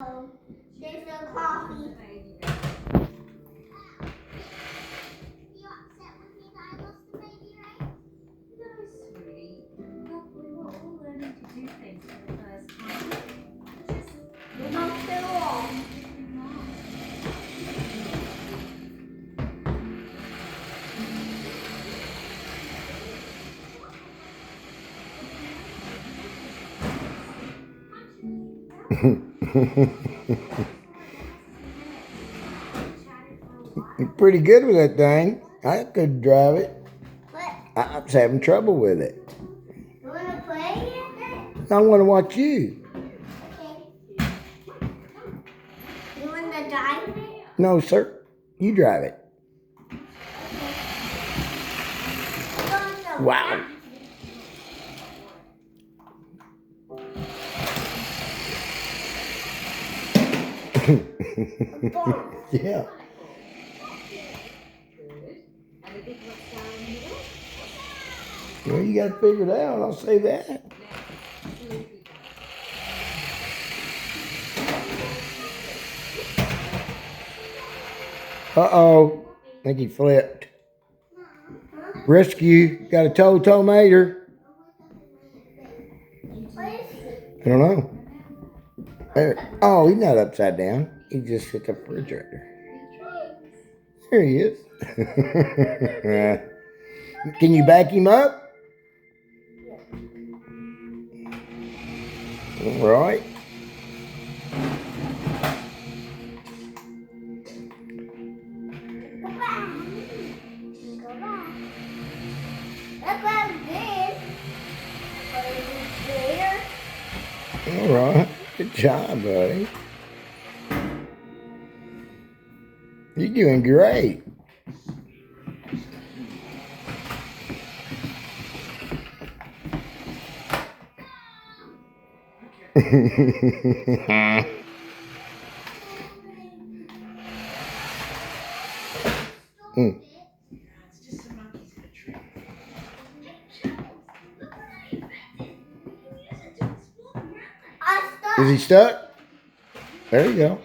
There's no coffee. You upset with me that I lost the baby, right? No, sweetie. Look, we were all learning to do things for the first time. Just Not too long. You're pretty good with that thing. I could drive it. What? I was having trouble with it. You want to play it? I want to watch you. Okay. You want to drive it? No, sir. You drive it. Okay. Wow. Yeah. Well, you got to figure it out. I'll say that. Uh-oh. I think he flipped. Rescue. Got a Towmater. I don't know. There. Oh, he's not upside down. He just hit the refrigerator. There he is. Can you back him up? All right. All right. Good job, buddy. You're doing great. Is he stuck? There you go.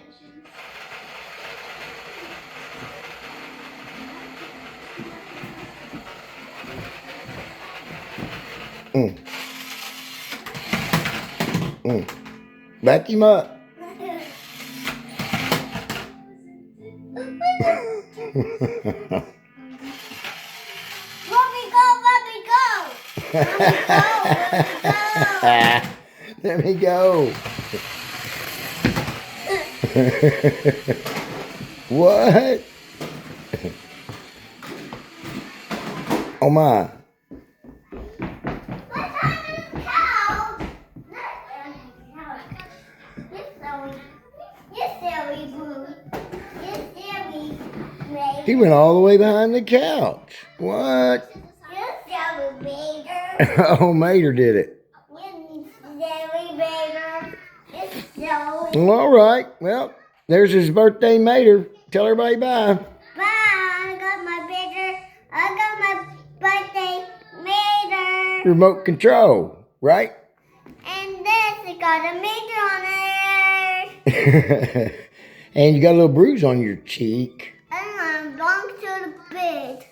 Back him up. Let me go. Let me go. What? Oh my. He went all the way behind the couch. What? Oh, Mater did it. Well, all right. Well, there's his birthday, Mater. Tell everybody bye. Bye. I got my birthday Mater. Remote control, right? And this, it got a Mater on it. And you got a little bruise on your cheek. And I bumped to the bed.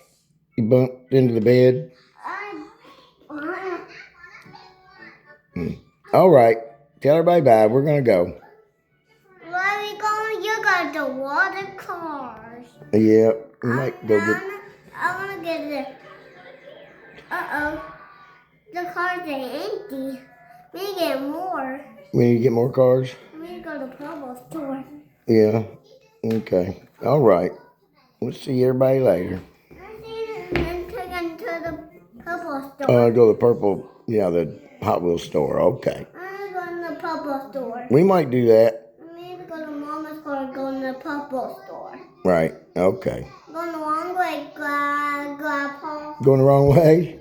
You bumped into the bed. All right. Tell everybody bye. We're going to go. Where are we going? You got the water cars. Yeah. We might go get... I want to get the... Uh-oh. The cars are empty. We need to get more. We need to get more cars? We need to go to the Purple store. Yeah. Okay. All right. We'll see everybody later. I see them and take them to the Purple store. Go to the Purple... Yeah, the Hot Wheels store. Okay. I'm going to go to the Purple store. We might do that. I need to go to Mama's car and go to the Purple store. Right. Okay. Going the wrong way, Grandpa. Going the wrong way?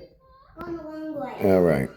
Going the wrong way. All right.